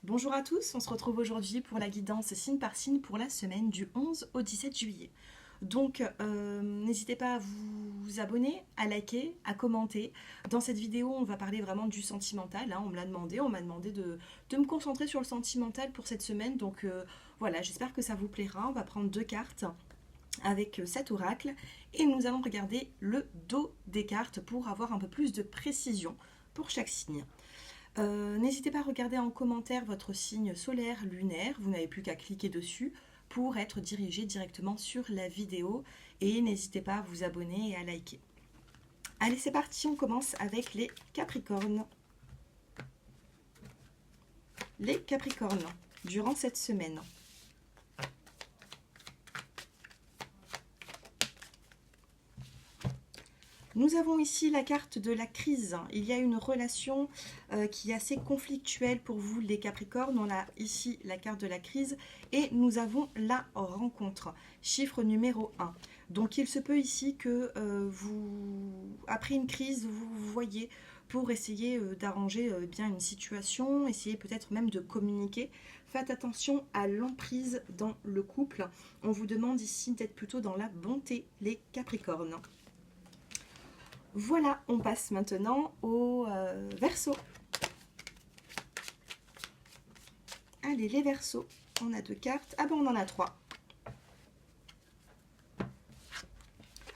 Bonjour à tous, on se retrouve aujourd'hui pour la guidance signe par signe pour la semaine du 11 au 17 juillet. Donc n'hésitez pas à vous abonner, à liker, à commenter. Dans cette vidéo, on va parler vraiment du sentimental, hein, on m'a demandé de me concentrer sur le sentimental pour cette semaine. Donc voilà, j'espère que ça vous plaira. On va prendre deux cartes avec cet oracle et nous allons regarder le dos des cartes pour avoir un peu plus de précision pour chaque signe. N'hésitez pas à regarder en commentaire votre signe solaire, lunaire, vous n'avez plus qu'à cliquer dessus pour être dirigé directement sur la vidéo et n'hésitez pas à vous abonner et à liker. Allez, c'est parti, on commence avec les Capricornes. Les Capricornes, durant cette semaine. Nous avons ici la carte de la crise. Il y a une relation qui est assez conflictuelle pour vous, les Capricornes. On a ici la carte de la crise et nous avons la rencontre, chiffre numéro 1. Donc il se peut ici que après une crise, vous voyez pour essayer d'arranger bien une situation, essayer peut-être même de communiquer. Faites attention à l'emprise dans le couple. On vous demande ici d'être plutôt dans la bonté, les Capricornes. Voilà, on passe maintenant au Verseau. Allez, les Verseaux, on a deux cartes. Ah ben, on en a trois.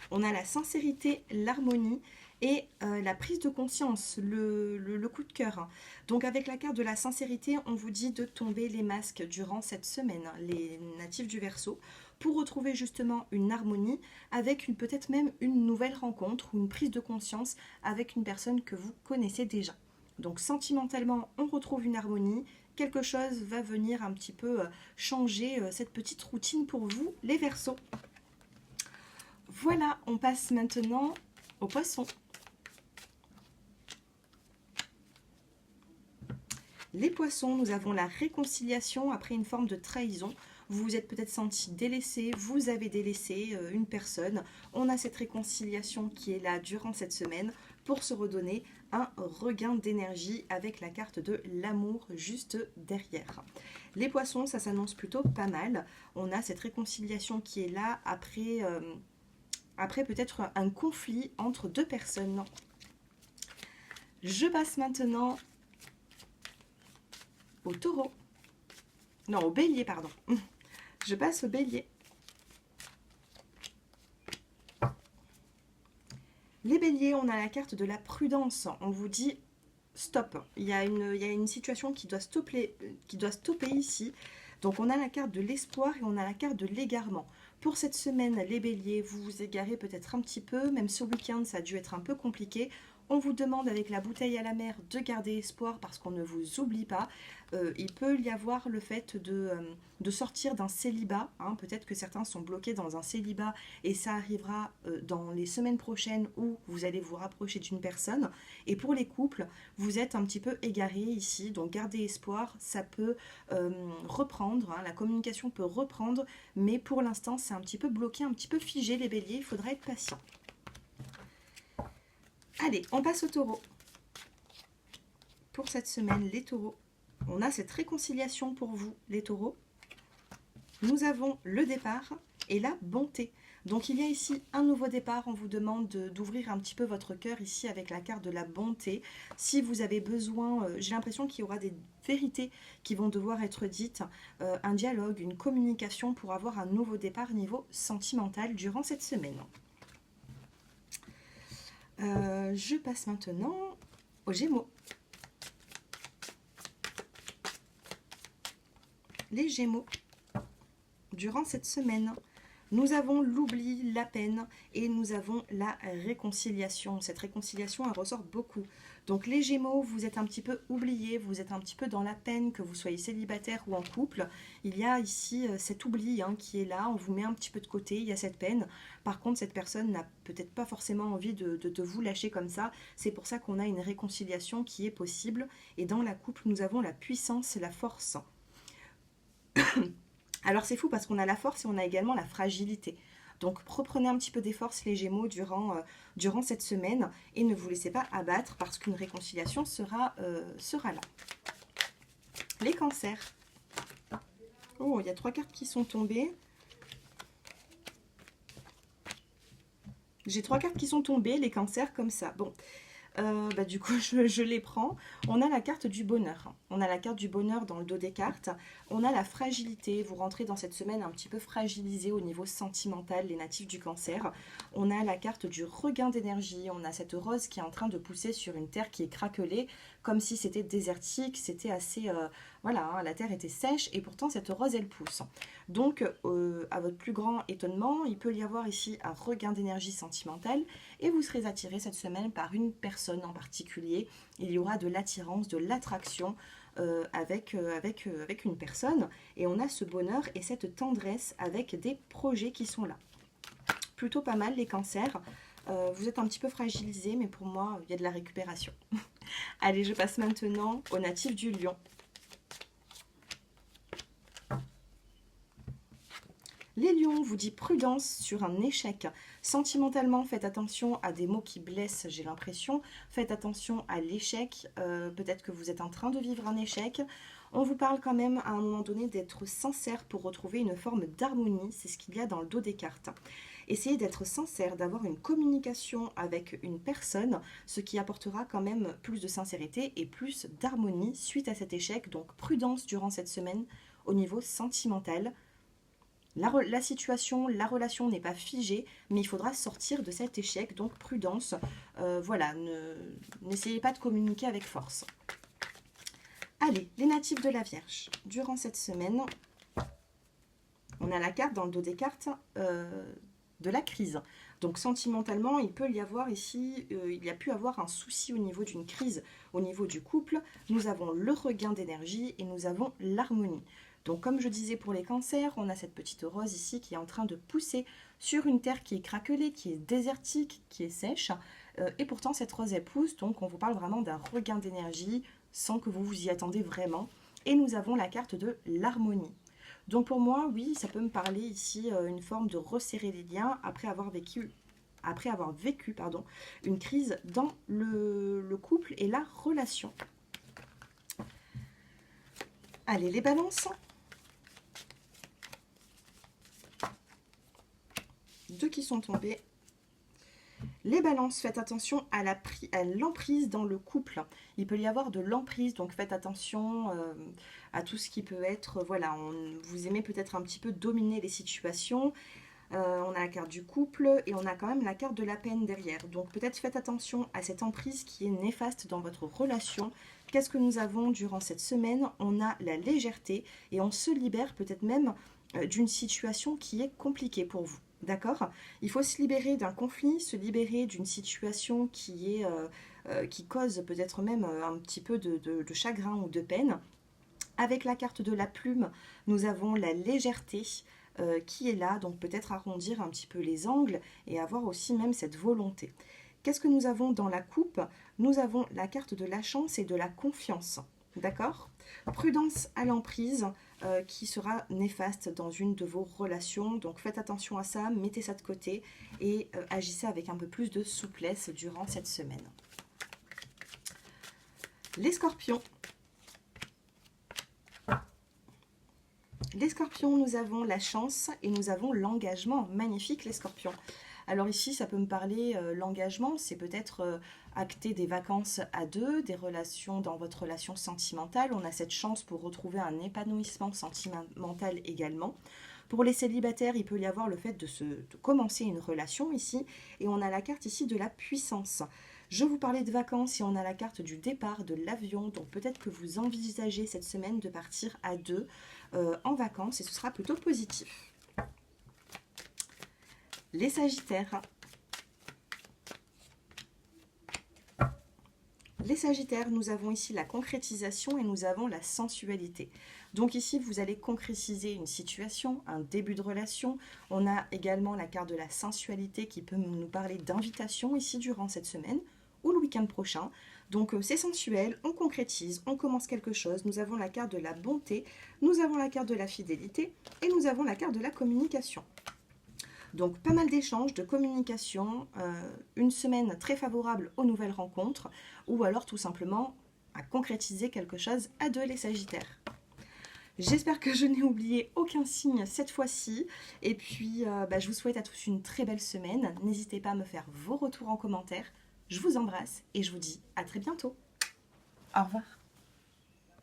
On a la sincérité, l'harmonie et la prise de conscience, le coup de cœur. Donc avec la carte de la sincérité, on vous dit de tomber les masques durant cette semaine, les natifs du Verseau, pour retrouver justement une harmonie avec peut-être même une nouvelle rencontre ou une prise de conscience avec une personne que vous connaissez déjà. Donc sentimentalement, on retrouve une harmonie, quelque chose va venir un petit peu changer cette petite routine pour vous, les Verseaux. Voilà, on passe maintenant aux Poissons. Les Poissons, nous avons la réconciliation après une forme de trahison. Vous vous êtes peut-être senti délaissé, vous avez délaissé une personne. On a cette réconciliation qui est là durant cette semaine pour se redonner un regain d'énergie avec la carte de l'amour juste derrière. Les Poissons, ça s'annonce plutôt pas mal. On a cette réconciliation qui est là après peut-être un conflit entre deux personnes. Je passe maintenant au Taureau. Non, au Bélier, pardon. Je passe au Bélier. Les Béliers, on a la carte de la prudence. On vous dit stop. Il y a une situation qui doit stopper ici. Donc on a la carte de l'espoir et on a la carte de l'égarement. Pour cette semaine, les Béliers, vous vous égarez peut-être un petit peu. Même ce week-end, ça a dû être un peu compliqué. On vous demande avec la bouteille à la mer de garder espoir parce qu'on ne vous oublie pas. Il peut y avoir le fait de sortir d'un célibat. Hein. Peut-être que certains sont bloqués dans un célibat et ça arrivera dans les semaines prochaines où vous allez vous rapprocher d'une personne. Et pour les couples, vous êtes un petit peu égarés ici. Donc gardez espoir, ça peut reprendre. Hein. La communication peut reprendre. Mais pour l'instant, c'est un petit peu bloqué, un petit peu figé les Béliers. Il faudra être patient. Allez, on passe au Taureau. Pour cette semaine, les Taureaux, on a cette réconciliation pour vous, les Taureaux. Nous avons le départ et la bonté. Donc il y a ici un nouveau départ, on vous demande d'ouvrir un petit peu votre cœur ici avec la carte de la bonté. Si vous avez besoin, j'ai l'impression qu'il y aura des vérités qui vont devoir être dites, un dialogue, une communication pour avoir un nouveau départ niveau sentimental durant cette semaine. Je passe maintenant aux Gémeaux. Les Gémeaux, durant cette semaine, nous avons l'oubli, la peine et nous avons la réconciliation. Cette réconciliation, elle ressort beaucoup. Donc les Gémeaux, vous êtes un petit peu oubliés, vous êtes un petit peu dans la peine, que vous soyez célibataire ou en couple. Il y a ici cet oubli qui est là, on vous met un petit peu de côté, il y a cette peine. Par contre, cette personne n'a peut-être pas forcément envie de vous lâcher comme ça. C'est pour ça qu'on a une réconciliation qui est possible. Et dans la couple, nous avons la puissance et la force. Alors c'est fou parce qu'on a la force et on a également la fragilité. Donc reprenez un petit peu des forces les Gémeaux durant cette semaine et ne vous laissez pas abattre parce qu'une réconciliation sera là. Les cancers. Oh, il y a 3 cartes qui sont tombées. J'ai 3 cartes qui sont tombées, les cancers comme ça. Bon, du coup, je les prends. On a la carte du bonheur. On a la carte du bonheur dans le dos des cartes. On a la fragilité. Vous rentrez dans cette semaine un petit peu fragilisé au niveau sentimental, les natifs du cancer. On a la carte du regain d'énergie. On a cette rose qui est en train de pousser sur une terre qui est craquelée, comme si c'était désertique. C'était assez... voilà, hein, la terre était sèche et pourtant cette rose, elle pousse. Donc, à votre plus grand étonnement, il peut y avoir ici un regain d'énergie sentimentale et vous serez attiré cette semaine par une personne en particulier. Il y aura de l'attirance, de l'attraction avec une personne et on a ce bonheur et cette tendresse avec des projets qui sont là. Plutôt pas mal les cancers. Vous êtes un petit peu fragilisés, mais pour moi, il y a de la récupération. Allez, je passe maintenant aux natifs du lion. Les lions, vous dit prudence sur un échec. Sentimentalement, faites attention à des mots qui blessent, j'ai l'impression. Faites attention à l'échec. Peut-être que vous êtes en train de vivre un échec. On vous parle quand même à un moment donné d'être sincère pour retrouver une forme d'harmonie. C'est ce qu'il y a dans le dos des cartes. Essayez d'être sincère, d'avoir une communication avec une personne, ce qui apportera quand même plus de sincérité et plus d'harmonie suite à cet échec. Donc prudence durant cette semaine au niveau sentimental. La situation, la relation n'est pas figée, mais il faudra sortir de cet échec, donc prudence. Voilà, n'essayez pas de communiquer avec force. Allez, les natifs de la Vierge. Durant cette semaine, on a la carte dans le dos des cartes de la crise. Donc sentimentalement, il peut y avoir ici, il y a pu avoir un souci au niveau d'une crise, au niveau du couple. Nous avons le regain d'énergie et nous avons l'harmonie. Donc comme je disais pour les cancers, on a cette petite rose ici qui est en train de pousser sur une terre qui est craquelée, qui est désertique, qui est sèche. Et pourtant cette rose elle pousse, donc on vous parle vraiment d'un regain d'énergie sans que vous vous y attendez vraiment. Et nous avons la carte de l'harmonie. Donc pour moi, oui, ça peut me parler ici une forme de resserrer les liens après avoir vécu une crise dans le couple et la relation. Allez, les balances. 2 qui sont tombés. Les balances, faites attention à l'emprise dans le couple. Il peut y avoir de l'emprise, donc faites attention à tout ce qui peut être... Voilà, vous aimez peut-être un petit peu dominer les situations. On a la carte du couple et on a quand même la carte de la peine derrière. Donc peut-être faites attention à cette emprise qui est néfaste dans votre relation. Qu'est-ce que nous avons durant cette semaine? On a la légèreté et on se libère peut-être même d'une situation qui est compliquée pour vous. D'accord? Il faut se libérer d'un conflit, se libérer d'une situation qui cause peut-être même un petit peu de chagrin ou de peine. Avec la carte de la plume, nous avons la légèreté qui est là, donc peut-être arrondir un petit peu les angles et avoir aussi même cette volonté. Qu'est-ce que nous avons dans la coupe? Nous avons la carte de la chance et de la confiance. D'accord? Prudence à l'emprise qui sera néfaste dans une de vos relations. Donc faites attention à ça, mettez ça de côté et agissez avec un peu plus de souplesse durant cette semaine. Les scorpions. Les scorpions, nous avons la chance et nous avons l'engagement. Magnifique les scorpions. Alors ici, ça peut me parler, l'engagement, c'est peut-être acter des vacances à deux, des relations dans votre relation sentimentale. On a cette chance pour retrouver un épanouissement sentimental également. Pour les célibataires, il peut y avoir le fait de commencer une relation ici. Et on a la carte ici de la puissance. Je vous parlais de vacances et on a la carte du départ de l'avion. Donc peut-être que vous envisagez cette semaine de partir à deux en vacances et ce sera plutôt positif. Les Sagittaires. Les Sagittaires, nous avons ici la concrétisation et nous avons la sensualité. Donc ici, vous allez concrétiser une situation, un début de relation. On a également la carte de la sensualité qui peut nous parler d'invitation ici durant cette semaine ou le week-end prochain. Donc c'est sensuel, on concrétise, on commence quelque chose. Nous avons la carte de la bonté, nous avons la carte de la fidélité et nous avons la carte de la communication. Donc pas mal d'échanges, de communication, une semaine très favorable aux nouvelles rencontres ou alors tout simplement à concrétiser quelque chose à deux les Sagittaires. J'espère que je n'ai oublié aucun signe cette fois-ci. Et puis, je vous souhaite à tous une très belle semaine. N'hésitez pas à me faire vos retours en commentaire. Je vous embrasse et je vous dis à très bientôt. Au revoir.